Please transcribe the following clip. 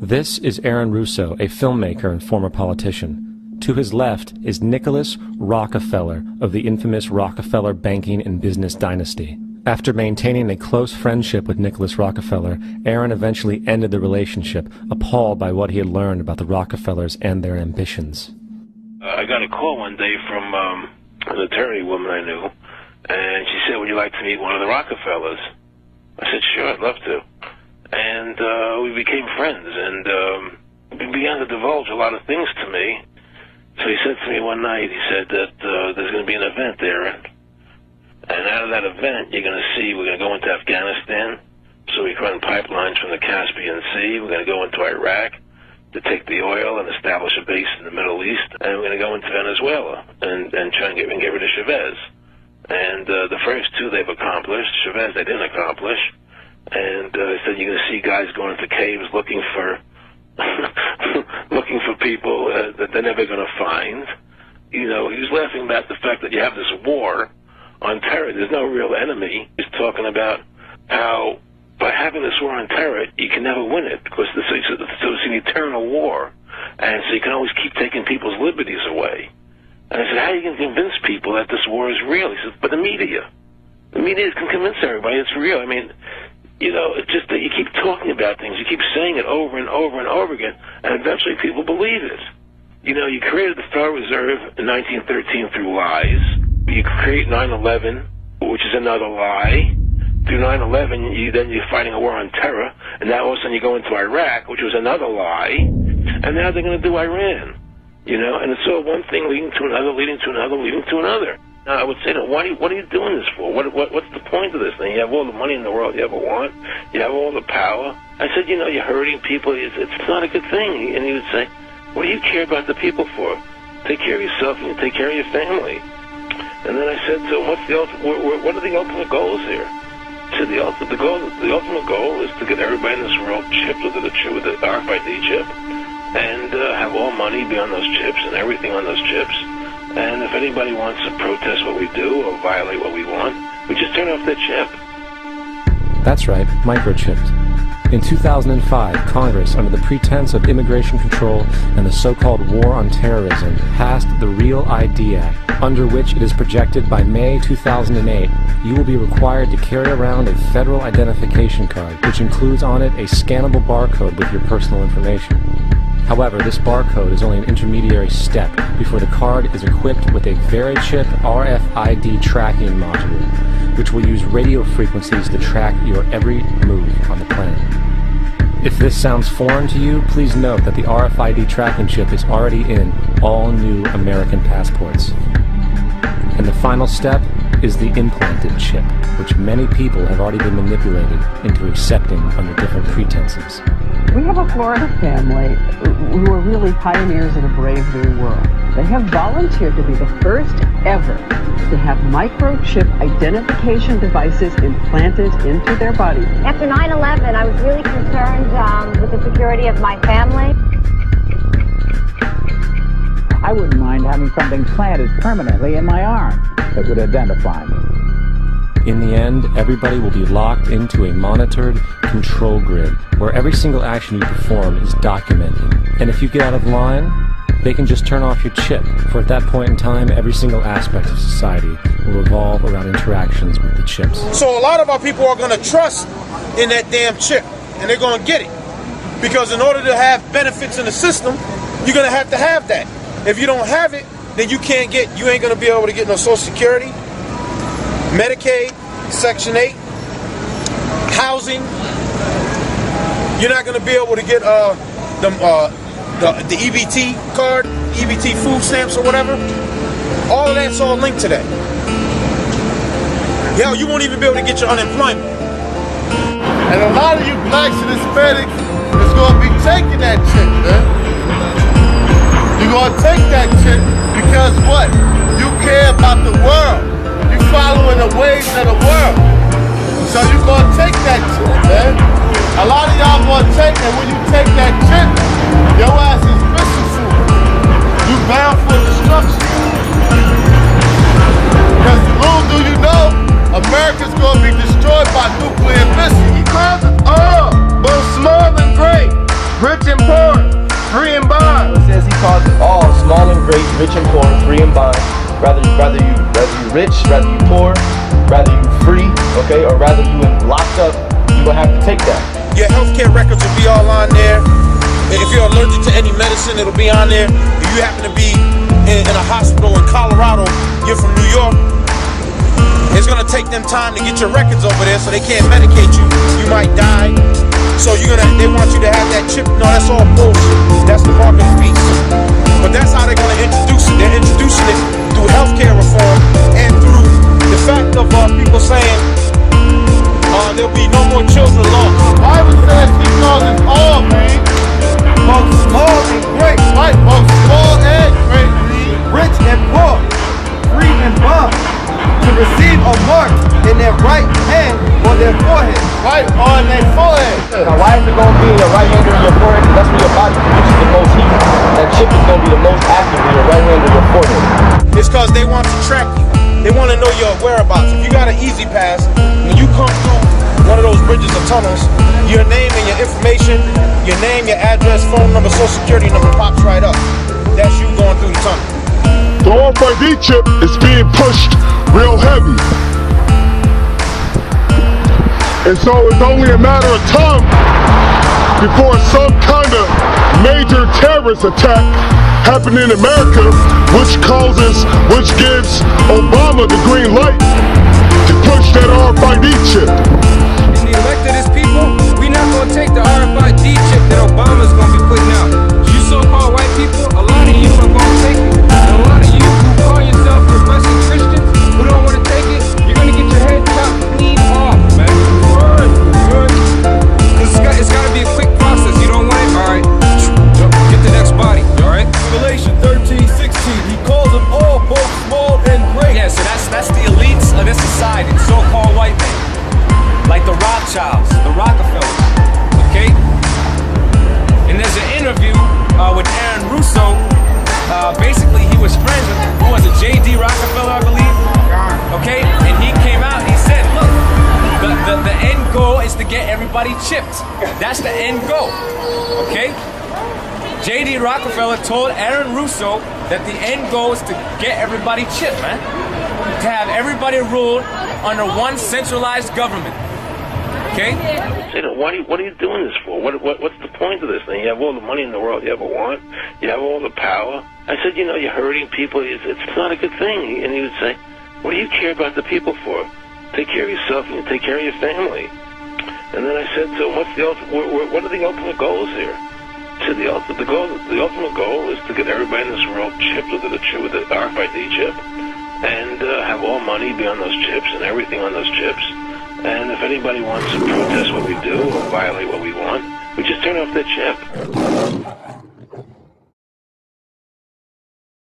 This is Aaron Russo, a filmmaker and former politician. To his left is Nicholas Rockefeller of the infamous Rockefeller banking and business dynasty. After maintaining a close friendship with Nicholas Rockefeller, Aaron eventually ended the relationship, appalled by what he had learned about the Rockefellers and their ambitions. I got a call one day from an attorney woman I knew, and she said, "Would you like to meet one of the Rockefellers?" I said, "Sure, I'd love to." And we became friends, and he began to divulge a lot of things to me. So he said to me one night, he said that there's going to be an event there, and out of that event, you're going to see we're going to go into Afghanistan, so we can run pipelines from the Caspian Sea. We're going to go into Iraq to take the oil and establish a base in the Middle East, and we're going to go into Venezuela and try and get rid of Chavez. And the first two they've accomplished. Chavez they didn't accomplish. And he said you're going to see guys going into caves looking for people that they're never going to find. You know, he was laughing about the fact that you have this war on terror. There's no real enemy. He's talking about how by having this war on terror, you can never win it because so it's an eternal war, and so you can always keep taking people's liberties away. And I said, how are you going to convince people that this war is real? He said, but the media can convince everybody it's real. I mean, you know, it's just that you keep talking about things, you keep saying it over and over and over again, and eventually people believe it. You know, you created the Federal Reserve in 1913 through lies. You create 9/11, which is another lie. Through 9/11, you're fighting a war on terror, and now all of a sudden you go into Iraq, which was another lie, and now they're going to do Iran. You know, and it's all one thing leading to another, leading to another, leading to another. Now, I would say to them, what are you doing this for? What's the point of this thing? You have all the money in the world you ever want. You have all the power. I said, you know, you're hurting people. It's not a good thing. And he would say, what do you care about the people for? Take care of yourself and you take care of your family. And then I said, so what are the ultimate goals here? He said, the ultimate goal is to get everybody in this world chipped with the Rfid chip and have all money be on those chips and everything on those chips. And if anybody wants to protest what we do or violate what we want, we just turn off their chip. That's right, microchipped. In 2005, Congress, under the pretense of immigration control and the so-called war on terrorism, passed the REAL ID Act, under which it is projected by May 2008, you will be required to carry around a federal identification card, which includes on it a scannable barcode with your personal information. However, this barcode is only an intermediary step before the card is equipped with a VeriChip RFID tracking module, which will use radio frequencies to track your every move on the planet. If this sounds foreign to you, please note that the RFID tracking chip is already in all new American passports. And the final step is the implanted chip, which many people have already been manipulated into accepting under different pretenses. We have a Florida family who are really pioneers in a brave new world. They have volunteered to be the first ever to have microchip identification devices implanted into their body. After 9/11, I was really concerned with the security of my family. I wouldn't mind having something planted permanently in my arm that would identify me. In the end, everybody will be locked into a monitored control grid where every single action you perform is documented. And if you get out of line, they can just turn off your chip, for at that point in time, every single aspect of society will revolve around interactions with the chips. So a lot of our people are going to trust in that damn chip, and they're going to get it. Because in order to have benefits in the system, you're going to have that. If you don't have it, then you ain't going to be able to get no Social Security, Medicaid, Section 8, housing. You're not going to be able to get the EBT card, EBT food stamps or whatever. All of that's all linked to that. Hell, you won't even be able to get your unemployment. And a lot of you blacks and Hispanics is going to be taking that chip, man. You're going to take that chip because what? You care about the world. You following the ways of the world. So you're going to take that chip, man. A lot of y'all going to take it. When you take that chip, your ass is missing food. You bound for destruction. Because little do you know, America's going to be destroyed by nuclear missiles. He calls it all, both small and great, rich and rich, rather you poor, rather you free, okay, or rather you locked up, you're gonna have to take that. Your healthcare records will be all on there. If you're allergic to any medicine, it'll be on there. If you happen to be in a hospital in Colorado, you're from New York, it's gonna take them time to get your records over there, so they can't medicate you. You might die. So they want you to have that chip. No, that's all bullshit. That's the mark of the beast. But that's how they're gonna introduce it. They're introducing it through healthcare reform and through the fact of people saying there'll be no more children lost. The Bible says he calls us all, man. Both small and great. Right, both small and great. Rich and poor. Free and bond. To receive a mark in their right hand or their forehead. Right on their forehead. Now why is it going to be in your right hand or your forehead? That's where your body produces the most heat. That chip is going to be the most active in your right hand or your forehead. It's because they want to track you. They want to know your whereabouts. If you got an easy pass, when you come through one of those bridges or tunnels, your name and your information, your name, your address, phone number, social security number pops right up. That's you going through the tunnel. The RFID chip is being pushed real heavy. And so it's only a matter of time before some kind of major terrorist attack happen in America, which gives Obama the green light to push that RFID chip. In the elected people, we're not going to take the RFID chip that Obama's going to be putting out. You so-called white people, a lot of you are going to take it. And a lot of you who call yourself professing Christians who don't want to take it, you're going to get your head chopped clean off, man. Because it's got to be a quick process. You don't want it? All right. Get the next body, all right? Revelation 13:16, he calls them all, both small and great. Yeah, so that's the elites of this society, so-called white men. Like the Rothschilds, the Rockefellers, okay? And there's an interview with Aaron Russo. Basically, he was friends with, who was it, J.D. Rockefeller, I believe? Okay? And he came out and he said, look, the end goal is to get everybody chipped. That's the end goal, okay? J.D. Rockefeller told Aaron Russo that the end goal is to get everybody chipped, man. To have everybody ruled under one centralized government. Okay? What are you doing this for? What's the point of this thing? You have all the money in the world you ever want. You have all the power. I said, you're hurting people. It's not a good thing. And he would say, what do you care about the people for? Take care of yourself and you take care of your family. And then I said to him, what are the ultimate goals here? He said, the ultimate goal is to get everybody in this world chipped with the RFID chip and have all money be on those chips and everything on those chips. And if anybody wants to protest what we do or violate what we want, we just turn off their chip.